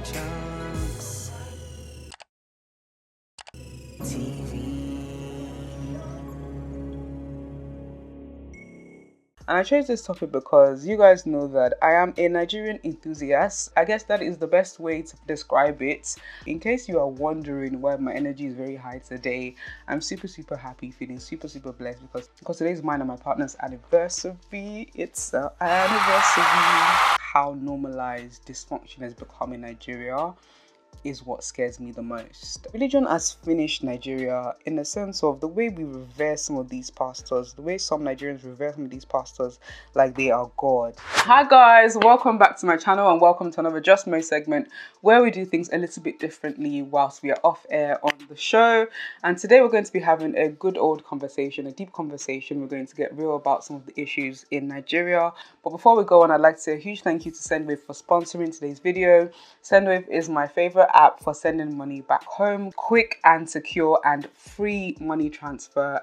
Mochunkstv. And I chose this topic because you guys know that I am a Nigerian enthusiast. I guess that is the best way to describe it. In case you are wondering why my energy is very high today, I'm super happy, feeling super blessed because today is mine and my partner's anniversary. It's our anniversary. How normalized dysfunction has become in Nigeria is what scares me the most. Religion has finished Nigeria in the sense of the way we revere some of these pastors, the way some Nigerians revere some of these pastors like they are God. Hi guys, welcome back to my channel and welcome to another Just Mo segment where we do things a little bit differently whilst we are off air on the show. And today we're going to be having a good old conversation, a deep conversation. We're going to get real about some of the issues in Nigeria. But before we go on, I'd like to say a huge thank you to Sendwave for sponsoring today's video. Sendwave is my favorite app for sending money back home. Quick and secure and free money transfer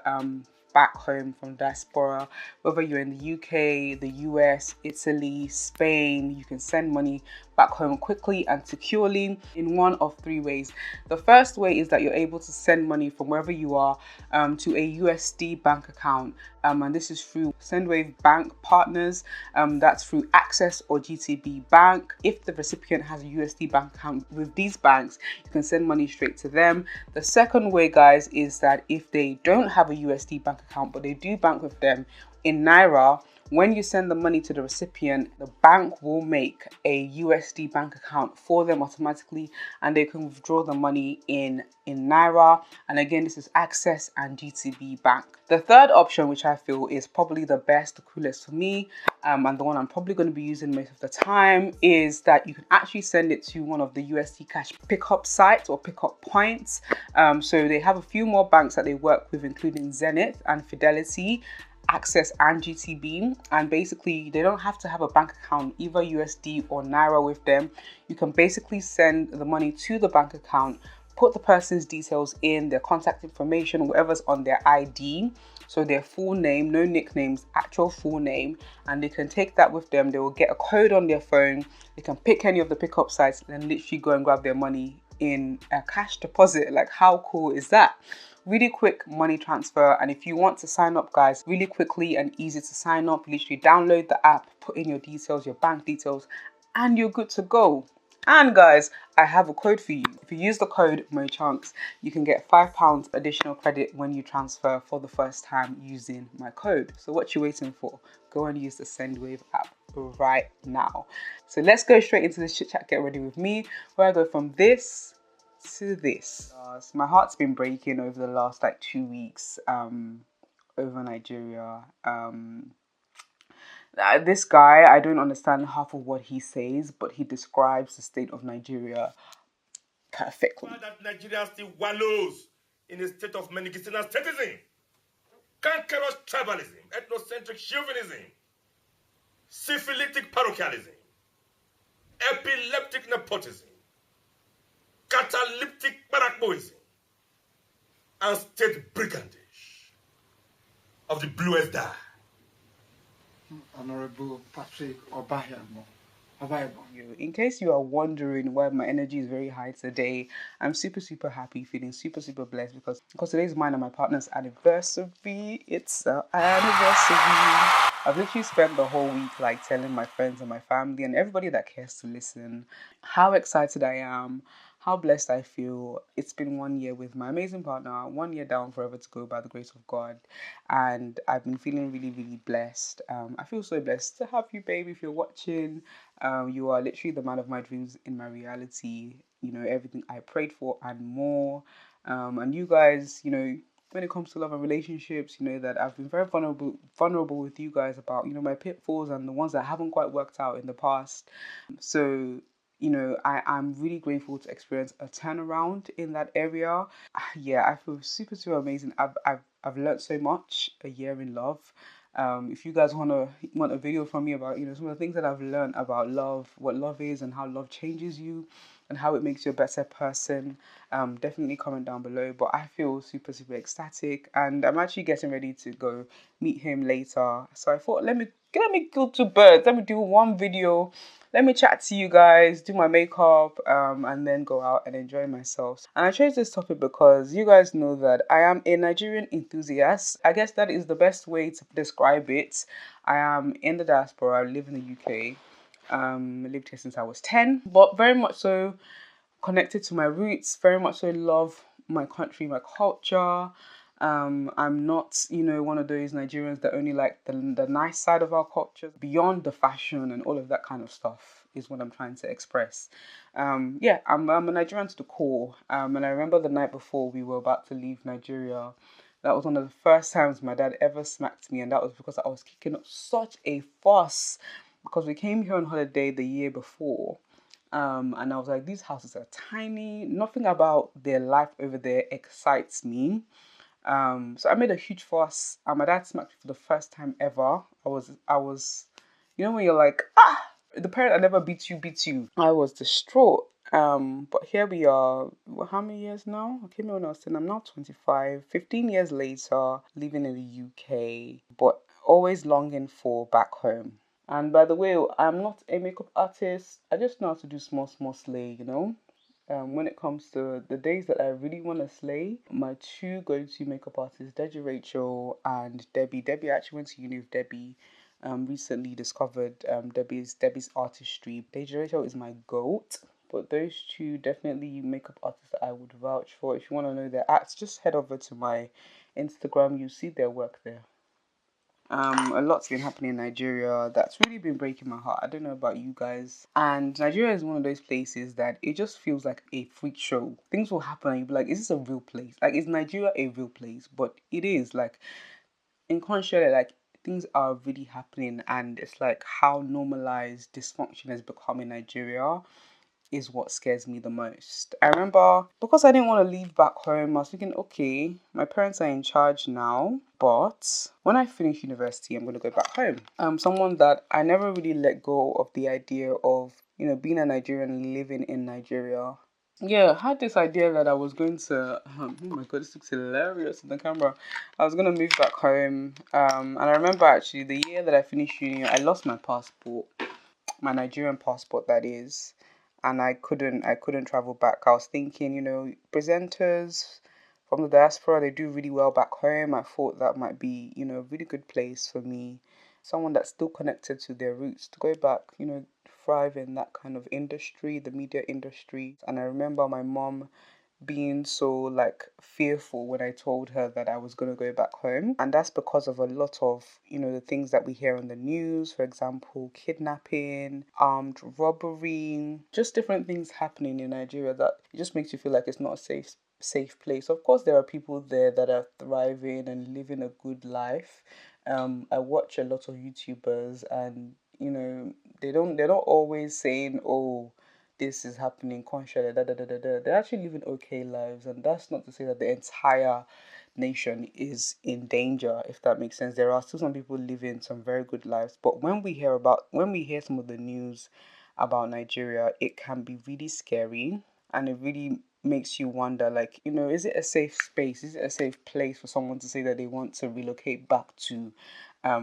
back home from diaspora. Whether you're in the UK, the US, Italy, Spain, you can send money back home quickly and securely in one of three ways. The first way is that you're able to send money from wherever you are to a USD bank account. And this is through Sendwave bank partners. That's through Access or GTB Bank. If the recipient has a USD bank account with these banks, you can send money straight to them. The second way, guys, is that if they don't have a USD bank account, but they do bank with them in Naira, when you send the money to the recipient, the bank will make a USD bank account for them automatically and they can withdraw the money in Naira. And again, this is Access and GTB Bank. The third option, which I feel is probably the best, the coolest for me, and the one I'm probably going to be using most of the time, is that you can actually send it to one of the USD Cash pickup sites or pickup points. So they have a few more banks that they work with, including Zenith and Fidelity, Access and GTB, and basically they don't have to have a bank account, either USD or Naira, with them. You can basically send the money to the bank account, put the person's details in, their contact information, whatever's on their ID, so their full name, no nicknames, actual full name, and they can take that with them. They will get a code on their phone, they can pick any of the pickup sites and then literally go and grab their money in a cash deposit. Like, how cool is that? Really quick money transfer. And if you want to sign up, guys, really quickly and easy to sign up, literally download the app, put in your details, your bank details, and you're good to go. And guys, I have a code for you. If you use the code MoChunks, you can get £5 additional credit when you transfer for the first time using my code. So what you waiting for? Go and use the Sendwave app right now. So let's go straight into this chit chat, get ready with me, where I go from this to this. So my heart's been breaking over the last 2 weeks over Nigeria. This guy, I don't understand half of what he says, but he describes the state of Nigeria perfectly. That Nigeria still wallows in a state of medicinal statism, cankerous tribalism, ethnocentric chauvinism, syphilitic parochialism, epileptic nepotism, catalyptic barakboism, and state brigandage of the bluest dye. Honorable Patrick Obayamo. In case you are wondering why my energy is very high today, I'm super happy, feeling super blessed because today is mine and my partner's anniversary. It's our anniversary. I've literally spent the whole week telling my friends and my family and everybody that cares to listen how excited I am, how blessed I feel. It's been 1 year with my amazing partner, 1 year down, forever to go by the grace of God. And I've been feeling really blessed. I feel so blessed to have you, babe, if you're watching. You are literally the man of my dreams in my reality. You know, everything I prayed for and more. And you guys, when it comes to love and relationships, that I've been very vulnerable with you guys about, my pitfalls and the ones that haven't quite worked out in the past. So, I'm really grateful to experience a turnaround in that area. Yeah, I feel super amazing. I've learned so much a year in love. If you guys want a video from me about some of the things that I've learned about love, what love is and how love changes you and how it makes you a better person, definitely comment down below. But I feel super ecstatic and I'm actually getting ready to go meet him later. So I thought let me go to bed. Let me do one video. let me chat to you guys, do my makeup, and then go out and enjoy myself. And I chose this topic because you guys know that I am a Nigerian enthusiast. I guess that is the best way to describe it. I am in the diaspora. I live in the UK. I lived here since I was 10, but very much so connected to my roots, very much so love my country, my culture. I'm not, one of those Nigerians that only like the nice side of our culture. Beyond the fashion and all of that kind of stuff is what I'm trying to express. I'm a Nigerian to the core. And I remember the night before we were about to leave Nigeria, that was one of the first times my dad ever smacked me, and that was because I was kicking up such a fuss because we came here on holiday the year before. And I was like, these houses are tiny. Nothing about their life over there excites me. So I made a huge fuss, and my dad smacked me for the first time ever. I was, when you're like, the parent that never beats you beats you. I was distraught. But here we are. How many years now? I came here when I was 10. I'm now 25. 15 years later, living in the UK, but always longing for back home. And by the way, I'm not a makeup artist. I just know how to do small, small slay. When it comes to the days that I really want to slay, my two go-to makeup artists, Deji Rachel and Debbie. Debbie, I actually went to uni with Debbie. Recently discovered Debbie's artistry. Deji Rachel is my goat. But those two definitely makeup artists that I would vouch for. If you want to know their acts, just head over to my Instagram. You see their work there. A lot's been happening in Nigeria that's really been breaking my heart. I don't know about you guys. And Nigeria is one of those places that it just feels like a freak show. Things will happen and you'll be like, is this a real place? Like, is Nigeria a real place? But it is. Like, in conscious, like, things are really happening, and it's like how normalized dysfunction has become in Nigeria is what scares me the most. I remember because I didn't want to leave back home, I was thinking, okay, my parents are in charge now, but when I finish university, I'm going to go back home. I'm someone that I never really let go of the idea of, being a Nigerian, living in Nigeria. Yeah, I had this idea that I was going to, oh my god, this looks hilarious on the camera. I was going to move back home. And I remember actually the year that I finished uni, I lost my passport, my Nigerian passport that is, and I couldn't travel back. I was thinking, presenters from the diaspora, they do really well back home. I thought that might be, a really good place for me, someone that's still connected to their roots, to go back, thrive in that kind of industry, the media industry. And I remember my mom being so like fearful when I told her that I was going to go back home. And that's because of a lot of, the things that we hear on the news, for example, kidnapping, armed robbery, just different things happening in Nigeria that it just makes you feel like it's not a safe place. Of course, there are people there that are thriving and living a good life. I watch a lot of YouTubers, and they're not always saying, oh, this is happening consciously, They're actually living okay lives, and that's not to say that the entire nation is in danger, if that makes sense. There are still some people living some very good lives, but when we hear some of the news about Nigeria, it can be really scary, and it really makes you wonder, like, is it a safe space? Is it a safe place for someone to say that they want to relocate back to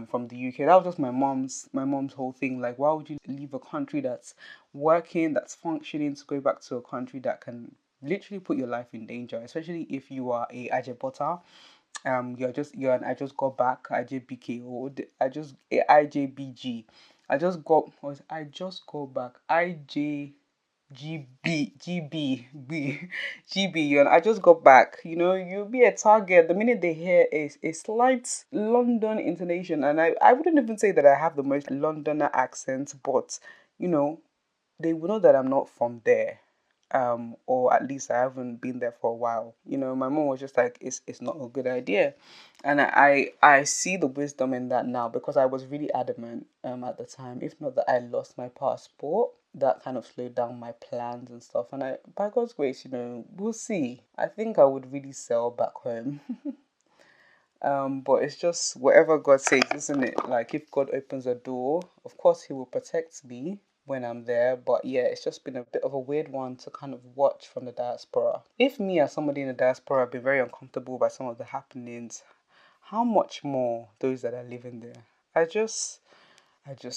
from the UK? That was just my mom's whole thing. Like, why would you leave a country that's working, that's functioning, to go back to a country that can literally put your life in danger, especially if you are a ajebota. You're an I just got back IJBK, or IJBG. I just got back GB. And I just got back. You'll be a target the minute they hear a slight London intonation. And I wouldn't even say that I have the most Londoner accent, but they will know that I'm not from there. Or at least I haven't been there for a while. My mom was just like, it's not a good idea. And I see the wisdom in that now, because I was really adamant at the time. If not that I lost my passport, that kind of slowed down my plans and stuff. And by God's grace, we'll see. I think I would really sell back home. But it's just whatever God says, isn't it? Like, if God opens a door, of course He will protect me when I'm there. But yeah, it's just been a bit of a weird one to kind of watch from the diaspora. If me as somebody in the diaspora have been very uncomfortable by some of the happenings, how much more those that are living there? I just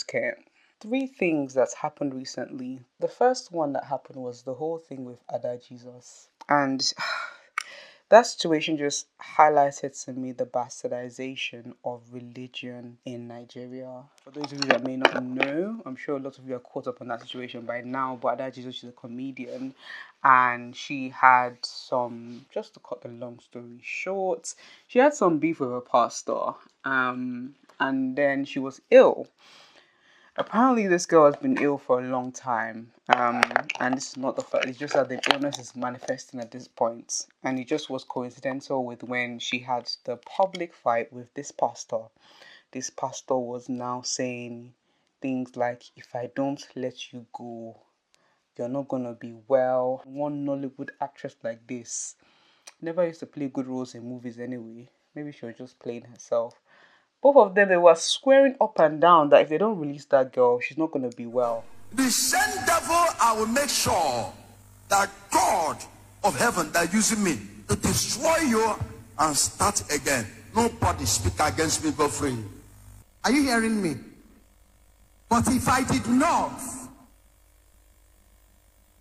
can't. three things that's happened recently. The first one that happened was the whole thing with Ada Jesus. And that situation just highlighted to me the bastardization of religion in Nigeria. For those of you that may not know, I'm sure a lot of you are caught up on that situation by now, but Ada Jesus is a comedian, and she had some, just to cut the long story short, she had some beef with a pastor, and then she was ill. Apparently, this girl has been ill for a long time, and this is not the fact. It's just that the illness is manifesting at this point, and it just was coincidental with when she had the public fight with this pastor. This pastor was now saying things like, "If I don't let you go, you're not gonna be well." One Nollywood actress like this never used to play good roles in movies anyway. Maybe she was just playing herself. Both of them, they were swearing up and down that if they don't release that girl, she's not going to be well. The same devil, I will make sure that God of heaven that using me to destroy you and start again. Nobody speak against me, go free. Are you hearing me? But if I did not,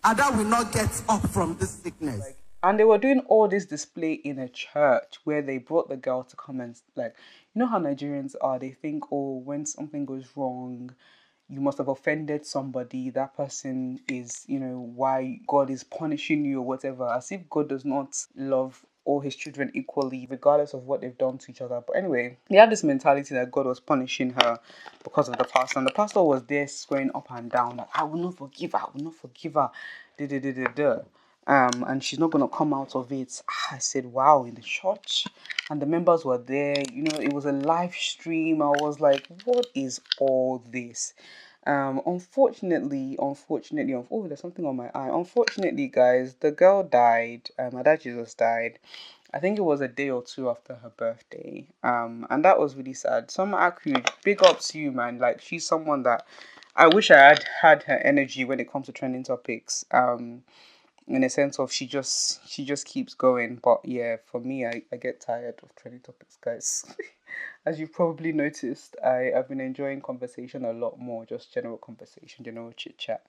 Ada will not get up from this sickness. And they were doing all this display in a church where they brought the girl to come and, like, you know how Nigerians are. They think, oh, when something goes wrong, you must have offended somebody. That person is, why God is punishing you or whatever. As if God does not love all his children equally, regardless of what they've done to each other. But anyway, they had this mentality that God was punishing her because of the pastor. And the pastor was there swearing up and down, like, I will not forgive her. I will not forgive her. And she's not going to come out of it. I said, wow, in the church. And the members were there. It was a live stream. I was like, what is all this? Unfortunately, oh, there's something on my eye. Unfortunately, guys, the girl died. Ada Jesus died. I think it was a day or two after her birthday. And that was really sad. Some actually, big ups to you, man. Like, she's someone that I wish I had her energy when it comes to trending topics. In a sense of she just keeps going. But yeah, for me, I get tired of trending topics, guys. As you've probably noticed, I've been enjoying conversation a lot more, just general conversation, general chit chat.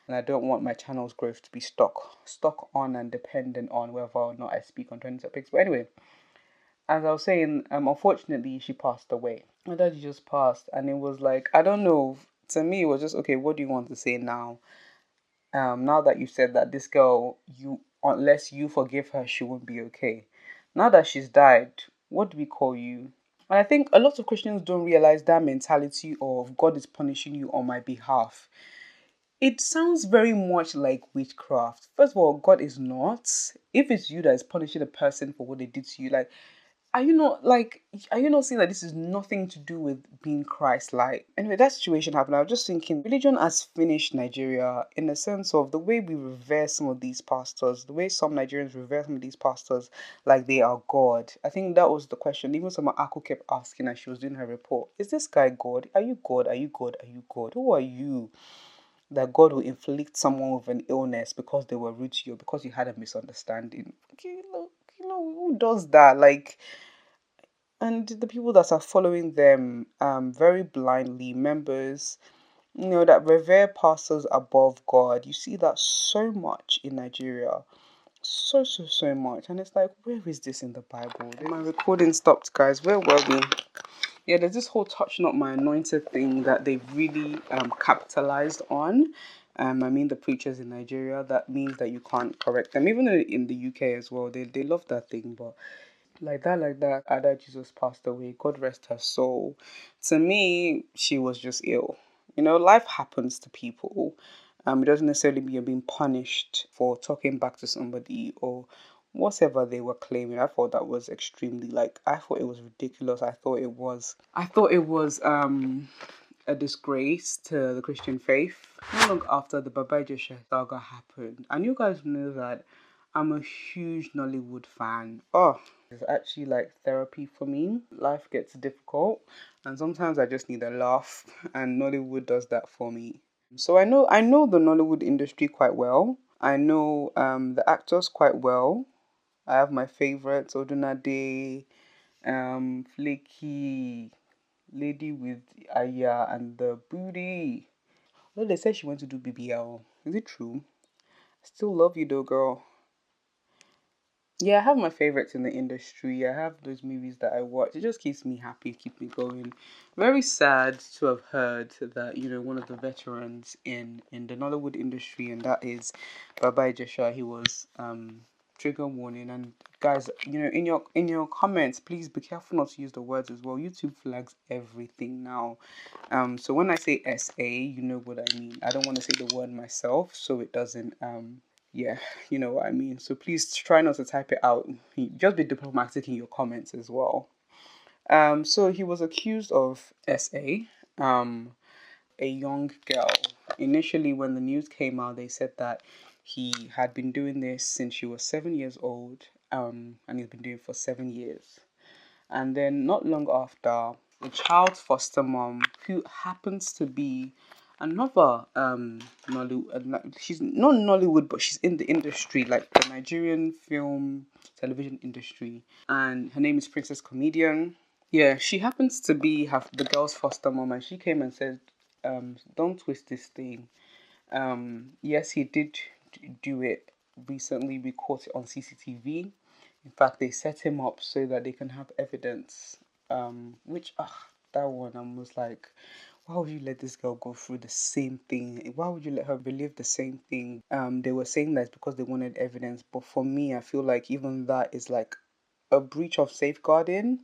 And I don't want my channel's growth to be stuck on and dependent on whether or not I speak on trending topics. But anyway, as I was saying, unfortunately she passed away. My dad just passed, and it was like, I don't know. To me, it was just, okay, what do you want to say now? Now that you said that this girl, unless you forgive her, she won't be okay. Now that she's died, what do we call you? And I think a lot of Christians don't realize that mentality of God is punishing you on my behalf. It sounds very much like witchcraft. First of all, God is not. If it's you that is punishing a person for what they did to you, like, are you not seeing that this is nothing to do with being Christ-like? Anyway, that situation happened. I was just thinking, religion has finished Nigeria in the sense of the way we revere some of these pastors, the way some Nigerians revere some of these pastors like they are God. I think that was the question. Even some Aku kept asking as she was doing her report, is this guy God? Are you God? Are you God? Are you God? Who are you? That God will inflict someone with an illness because they were rude to you, or because you had a misunderstanding. Okay, who does that? Like, and the people that are following them very blindly, members, that revere pastors above God. You see that so much in Nigeria. So much. And it's like, where is this in the Bible? My recording stopped, guys. Where were we? Yeah, there's this whole touch not my anointed thing that they've really capitalized on. I mean, the preachers in Nigeria, that means that you can't correct them. Even in the UK as well, they love that thing. But like that, Ada Jesus passed away. God rest her soul. To me, she was just ill. Life happens to people. It doesn't necessarily mean you're being punished for talking back to somebody or whatever they were claiming. I thought that was extremely, I thought it was ridiculous. I thought it was a disgrace to the Christian faith. Not long after the Baba Ijesha Saga happened, and you guys know that I'm a huge Nollywood fan. Oh, it's actually like therapy for me. Life gets difficult, and sometimes I just need a laugh, and Nollywood does that for me. So I know the Nollywood industry quite well. I know the actors quite well. I have my favorites: Odunade, Flaky, Lady with Aya and the Booty. Well, they said she went to do BBL. Is it true? Still love you though, girl. Yeah, I have my favorites in the industry. I have those movies that I watch. It just keeps me happy, keep me going. Very sad to have heard that, one of the veterans in the Nollywood industry, and that is Baba Ijesha, he was trigger warning. And guys, in your comments, please be careful not to use the words as well. YouTube flags everything now. So when I say SA, you know what I mean. I don't want to say the word myself, so it doesn't yeah, you know what I mean. So please try not to type it out. Just be diplomatic in your comments as well. So he was accused of SA, a young girl. Initially, when the news came out, they said that he had been doing this since she was 7 years old, and he's been doing it for 7 years. And then not long after, the child's foster mom, who happens to be another Nollywood, she's not Nollywood, but she's in the industry, like the Nigerian film television industry, and her name is Princess Comedian. Yeah, she happens to be the girl's foster mom, and she came and said, "Don't twist this thing. Yes, he did do it recently. We caught it on CCTV. In fact, they set him up so that they can have evidence. That one, I was like, why would you let this girl go through the same thing? Why would you let her relive the same thing? They were saying that it's because they wanted evidence, but for me, I feel like even that is like a breach of safeguarding.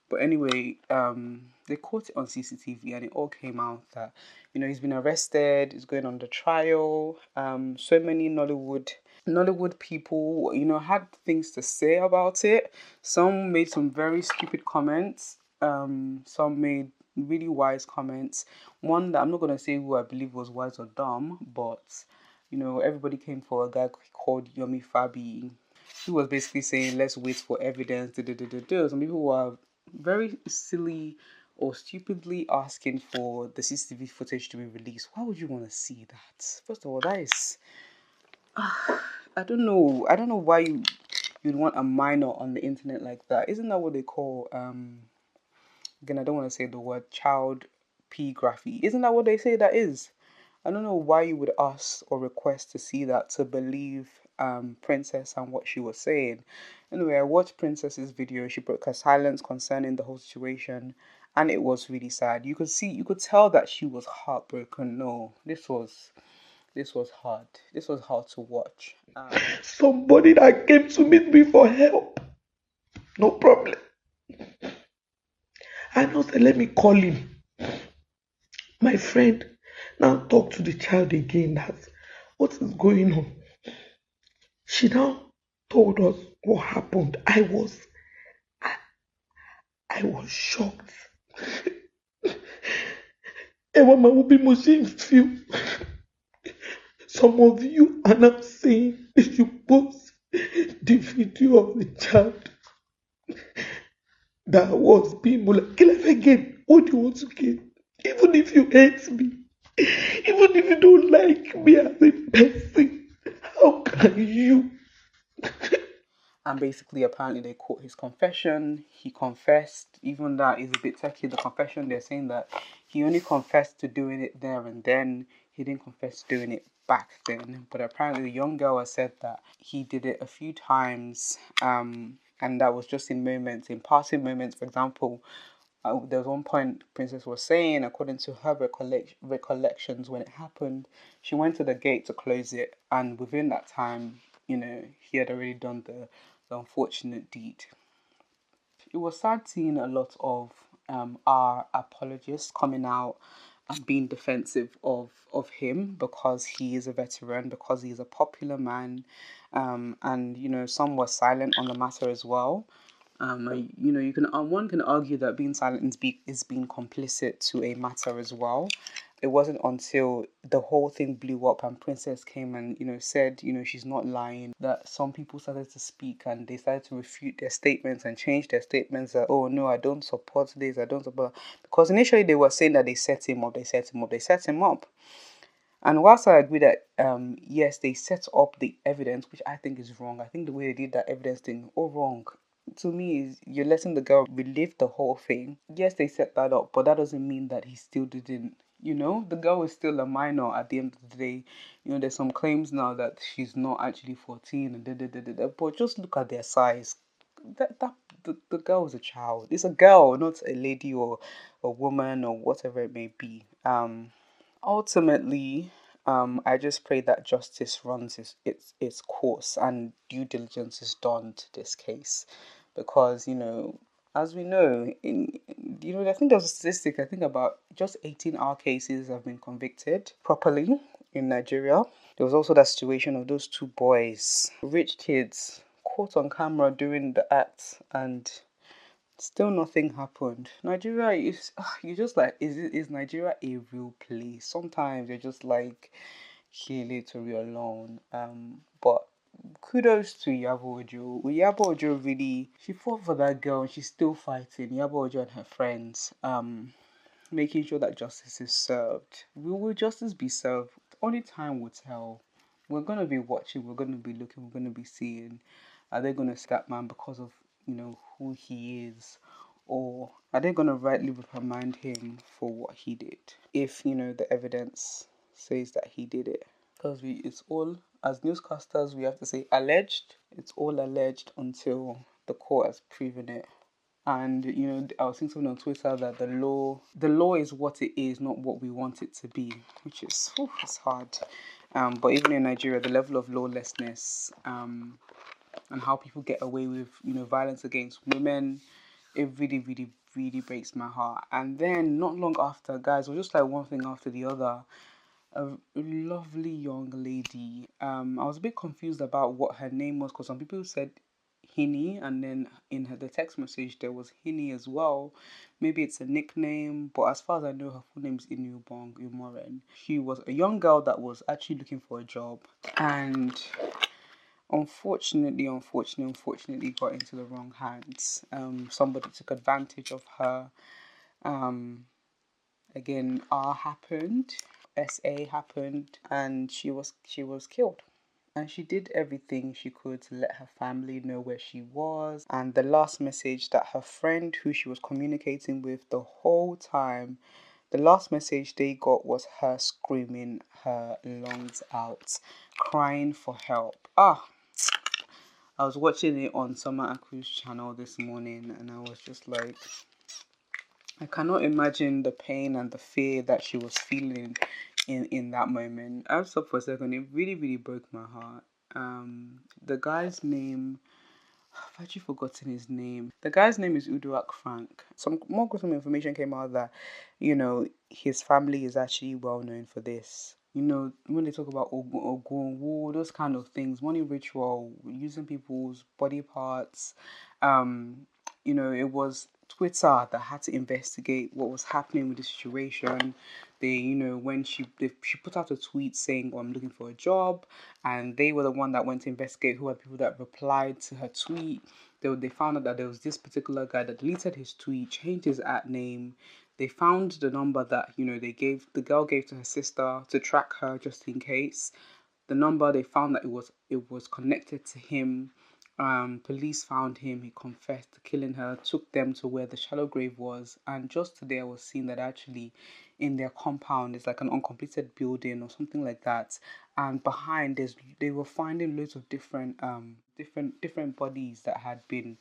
But anyway, they caught it on CCTV, and it all came out that he's been arrested. He's going on the trial. So many Nollywood people, had things to say about it. Some made some very stupid comments. Some made really wise comments. One that I'm not gonna say who I believe was wise or dumb, but everybody came for a guy called Yomi Fabi. He was basically saying, let's wait for evidence. Some people were very silly or stupidly asking for the CCTV footage to be released. Why would you want to see that? First of all, that is, I don't know. I don't know why you'd want a minor on the internet like that. Isn't that what they call again, I don't want to say the word child pornography. Isn't that what they say that is? I don't know why you would ask or request to see that, to believe Princess and what she was saying. Anyway, I watched Princess's video. She broke her silence concerning the whole situation, and it was really sad. You could tell that she was heartbroken. No, this was hard. This was hard to watch. Somebody that came to meet me for help. No problem. I now said, let me call him. My friend now talk to the child again. That's what is going on. She now told us what happened. I was shocked. Mama will be Mochunkstv. Some of you are now saying they should post the video of the child that was being molested. Kill him again. What do you want to get? Even if you hate me, even if you don't like me as a person, how can you? And basically, apparently, they caught his confession. He confessed. Even that is a bit techy. The confession, they're saying that he only confessed to doing it there and then. He didn't confess to doing it back then. But apparently, the young girl has said that he did it a few times. And that was just in moments, in passing moments. For example, there was one point Princess was saying, according to her recollections when it happened, she went to the gate to close it, and within that time, he had already done the unfortunate deed. It was sad seeing a lot of our apologists coming out and being defensive of him, because he is a veteran, because he is a popular man, and some were silent on the matter as well. You can one can argue that being silent is being complicit to a matter as well. It wasn't until the whole thing blew up and Princess came and said she's not lying, that some people started to speak, and they started to refute their statements and change their statements, that, oh no, I don't support this, I don't support, because initially they were saying that they set him up. And whilst I agree that yes, they set up the evidence, which I think is wrong. I think the way they did that evidence thing, all wrong. To me, is you're letting the girl relive the whole thing. Yes, they set that up, but that doesn't mean that he still didn't, You know, the girl is still a minor at the end of the day. You know, there's some claims now that she's not actually 14 and but just look at their size. The girl is a child. It's a girl, not a lady or a woman or whatever it may be. Ultimately, I just pray that justice runs its course and due diligence is done to this case, because as we know, I think there was a statistic. I think about just 18 cases have been convicted properly in Nigeria. There was also that situation of those two boys, rich kids, caught on camera doing the act, and still nothing happened. Nigeria is, you just like, is Nigeria a real place? Sometimes you're just like, literally alone. But kudos to Iyabo Ojo. Iyabo Ojo really, she fought for that girl and she's still fighting. Iyabo Ojo and her friends, making sure that justice is served. Will justice be served? Only time will tell. We're gonna be watching, we're gonna be looking, we're gonna be seeing. Are they gonna see that man because of who he is? Or are they gonna rightly reprimand him for what he did? If the evidence says that he did it. Because it's all, as newscasters, we have to say alleged. It's all alleged until the court has proven it. And I was seeing something on Twitter that the law is what it is, not what we want it to be, which is it's hard. But even in Nigeria, the level of lawlessness, and how people get away with violence against women, it really, really, really breaks my heart. And then not long after, guys, it was just like one thing after the other. A lovely young lady. I was a bit confused about what her name was, because some people said Hini, and then in the text message there was Hini as well. Maybe it's a nickname, but as far as I know, her full name is Iniubong Umoren. She was a young girl that was actually looking for a job, and unfortunately got into the wrong hands. Somebody took advantage of her. Again, R happened, SA happened, and she was killed. And she did everything she could to let her family know where she was. And the last message that her friend, who she was communicating with the whole time, the last message they got was her screaming her lungs out, crying for help. I was watching it on Summer Aku's channel this morning, and I was just like, I cannot imagine the pain and the fear that she was feeling in that moment. I stopped for a second. It really, really broke my heart. The guy's name, I've actually forgotten his name. The guy's name is Uduak Frank. Some information came out that, his family is actually well known for this. When they talk about Ogun, those kind of things, money ritual, using people's body parts, it was Twitter that had to investigate what was happening with the situation. They, when she put out a tweet saying, I'm looking for a job, and they were the one that went to investigate who are people that replied to her tweet. They found out that there was this particular guy that deleted his tweet, changed his name. They found the number that the girl gave to her sister to track her just in case. The number, they found that it was connected to him. Police found him. He confessed to killing her, took them to where the shallow grave was, and just today I was seeing that actually in their compound is like an uncompleted building or something like that, and behind they were finding loads of different bodies that had been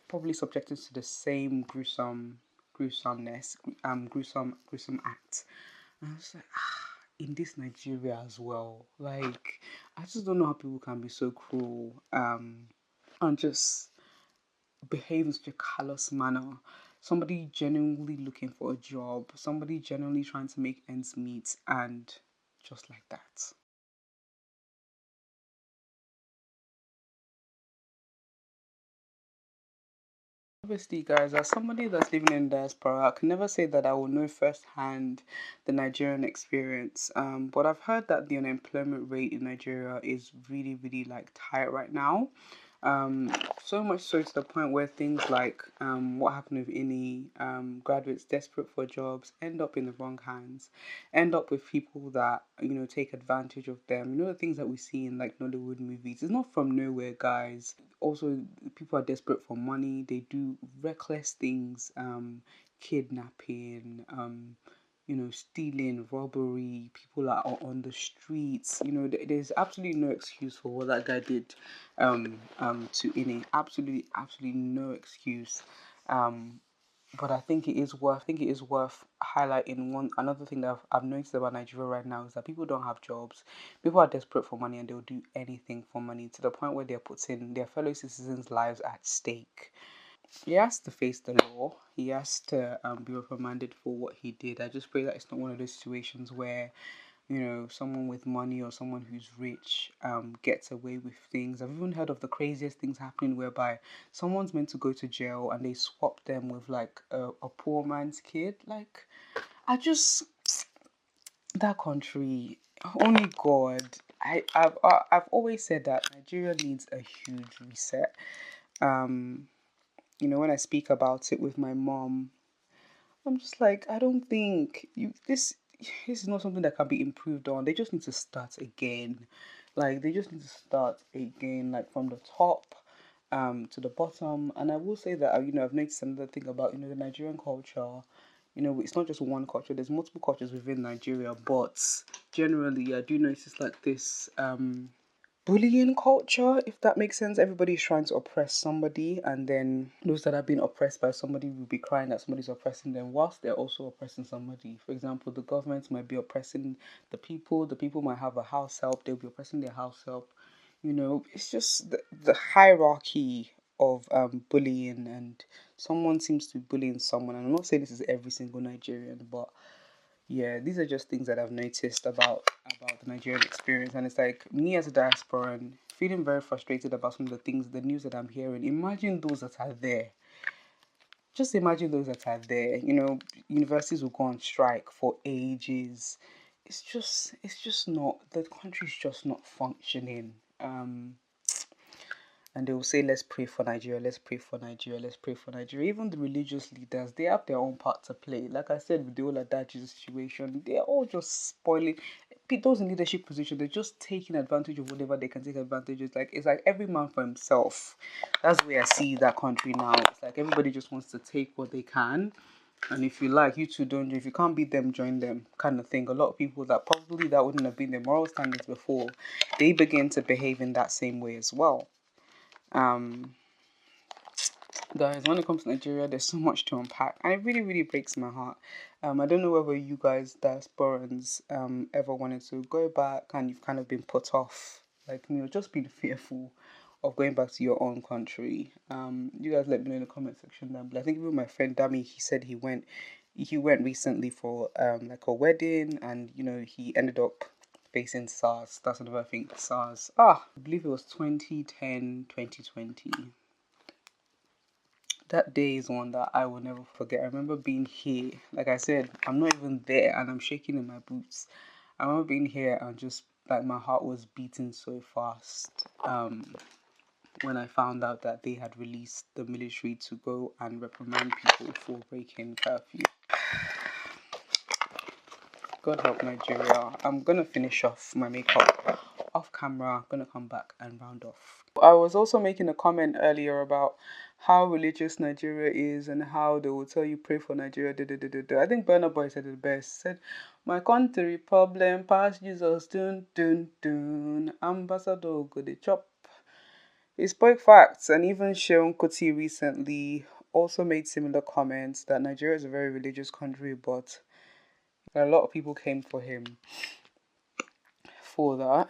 probably subjected to the same gruesomeness, gruesome act. And I was like, in this Nigeria as well. Like, I just don't know how people can be so cruel, and just behave in such a callous manner. Somebody genuinely looking for a job, somebody genuinely trying to make ends meet, and just like that. Obviously, guys, as somebody that's living in diaspora, I can never say that I will know firsthand the Nigerian experience. But I've heard that the unemployment rate in Nigeria is really, really like tight right now. So much so to the point where things like what happened with graduates desperate for jobs end up in the wrong hands, end up with people that take advantage of them. The things that we see in like Nollywood movies. It's not from nowhere, guys. Also, people are desperate for money. They do reckless things, kidnapping, stealing, robbery, people are on the streets. There's absolutely no excuse for what that guy did to Ine. Absolutely no excuse. But I think it is worth highlighting. Another thing that I've noticed about Nigeria right now is that people don't have jobs. People are desperate for money, and they'll do anything for money, to the point where they're putting their fellow citizens' lives at stake. He has to face the law. He has to be reprimanded for what he did. I just pray that it's not one of those situations where someone with money or someone who's rich gets away with things. I've even heard of the craziest things happening, whereby someone's meant to go to jail and they swap them with like a poor man's kid. Like, that country, only God. I've always said that Nigeria needs a huge reset. When I speak about it with my mom, I'm just like, I don't think this is not something that can be improved on. They just need to start again. Like, they just need to start again, like from the top to the bottom. And I will say that I've noticed another thing about the Nigerian culture. It's not just one culture. There's multiple cultures within Nigeria, but generally I do notice like this bullying culture, if that makes sense. Everybody's trying to oppress somebody, and then those that are being oppressed by somebody will be crying that somebody's oppressing them, whilst they're also oppressing somebody. For example, the government might be oppressing the people might have a house help, they'll be oppressing their house help. It's just the hierarchy of bullying, and someone seems to be bullying someone. And I'm not saying this is every single Nigerian, but yeah, these are just things that I've noticed about the Nigerian experience. And it's like, me as a diasporan feeling very frustrated about some of the news that I'm hearing. Imagine those that are there. Just imagine those that are there. Universities will go on strike for ages. It's just not, the country's just not functioning. And they will say, let's pray for Nigeria, let's pray for Nigeria, let's pray for Nigeria. Even the religious leaders, they have their own part to play. Like I said, with the whole Adachi situation, they're all just spoiling. Those in leadership positions, they're just taking advantage of whatever they can take advantage of. It's like every man for himself. That's the way I see that country now. It's like everybody just wants to take what they can. And if you like, you two don't. If you can't beat them, join them, kind of thing. A lot of people that wouldn't have been their moral standards before, they begin to behave in that same way as well. Guys, when it comes to Nigeria, there's so much to unpack, and it really, really breaks my heart. I don't know whether you guys, diasporans, ever wanted to go back and you've kind of been put off, like me, or just been fearful of going back to your own country. You guys let me know in the comment section down below. I think even my friend Dami, he said he went recently for like a wedding, and he ended up facing SARS. That's another thing. SARS. I believe it was 2010, 2020. That day is one that I will never forget. I remember being here. Like I said, I'm not even there and I'm shaking in my boots. I remember being here and just like my heart was beating so fast when I found out that they had released the military to go and reprimand people for breaking curfew. God help Nigeria. I'm gonna finish off my makeup off camera. I'm gonna come back and round off. I was also making a comment earlier about how religious Nigeria is and how they will tell you pray for Nigeria. I think Burna Boy said it best. He said, "My country problem pass Jesus, dun dun dun. Ambassador go dey chop." He spoke facts, and even Seun Kuti recently also made similar comments that Nigeria is a very religious country, but a lot of people came for him for that.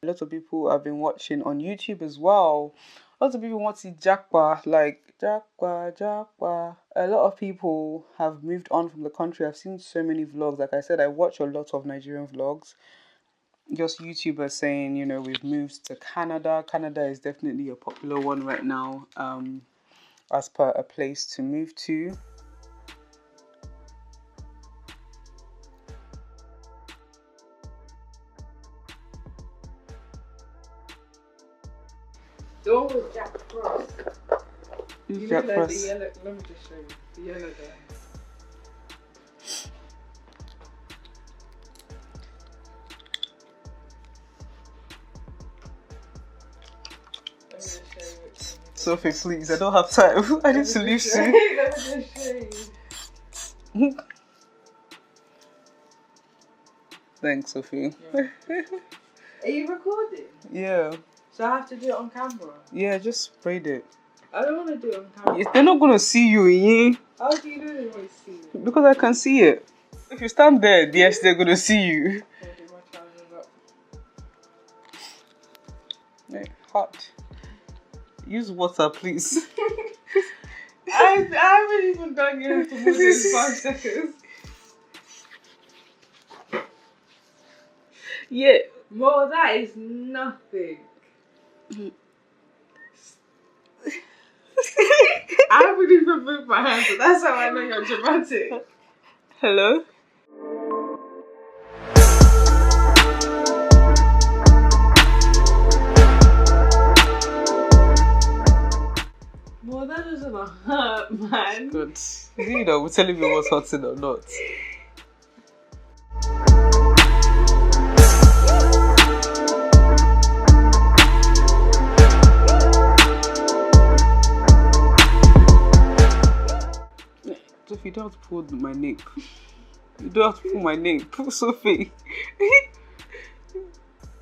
A lot of people have been watching on YouTube as well. Lots of people want to see JAPA, like JAPA. A lot of people have moved on from the country. I've seen so many vlogs. Like I said, I watch a lot of Nigerian vlogs. Just YouTubers saying, we've moved to Canada. Canada is definitely a popular one right now, as per a place to move to. Don't with Jack Frost. Who's Jack Frost? The yellow, let me just show you. The yellow guy. Let me just show you. Sophie, please, I don't have time. I need to leave soon. Let me just show you. Thanks, Sophie. Are you recording? Yeah. So I have to do it on camera? Yeah, just braid it. I don't want to do it on camera. They're not gonna see you, eh? How do you know they won't see me? Because I can see it. If you stand there, yes, they're gonna see you. I'll do my trousers up. Hey, hot. Use water, please. I haven't even done it for more than 5 seconds. Yeah. Mo, that is nothing. I haven't even moved my hands, so that's how I know you're dramatic. Hello? Mo, that doesn't hurt, man. Good. You know, we're telling me what's hurting or not. Sophie, you don't have to pull my nape. You don't have to pull my nape, Sophie.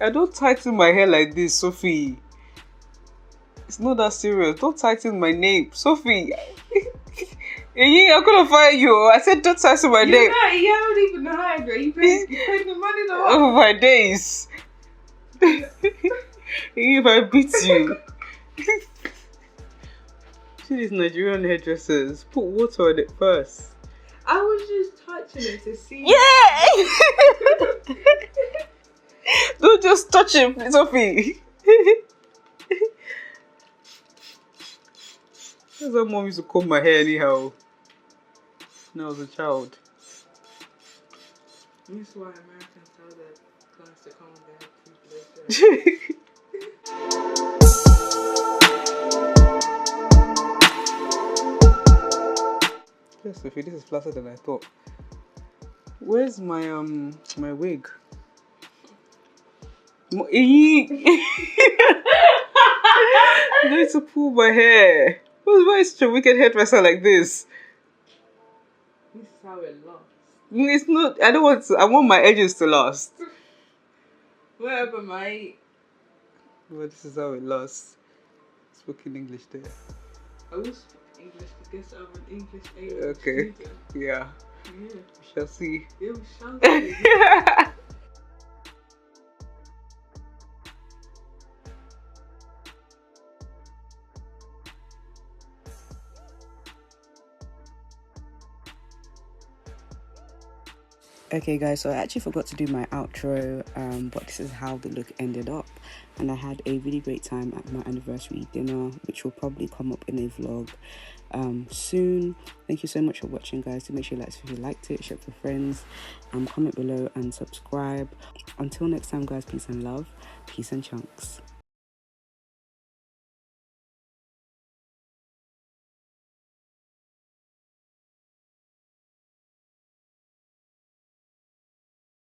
I don't tighten my hair like this, Sophie. It's not that serious. Don't tighten my nape, Sophie. I'm gonna fire you. I said don't tighten my nape. You haven't even hired her. You paid the money though. Oh my days. If I beat you. See these Nigerian hairdressers. Put water on it first. I was just touching it to see. Yeah! Don't just touch it, Sophie. That's how mom used to comb my hair anyhow. When I was a child. This is why Americans tell their clients to come on their head. Yes, Sophie, this is flatter than I thought. Where's my my wig? You need to pull my hair. Why is such a wicked hairdresser like this? This is how it lost. It's not. I don't want to. I want my edges to last. Whatever, mate. Well, this is how it lasts. Spoken English there. I will speak English because I'm an English English Okay. speaker. Yeah. Yeah. We shall see. Yeah, we shall see. Okay guys, so I actually forgot to do my outro, but this is how the look ended up, and I had a really great time at my anniversary dinner, which will probably come up in a vlog soon. Thank you so much for watching, guys. Do make sure you liked it, share it with friends, comment below and subscribe. Until next time, guys, peace and love, peace and chunks.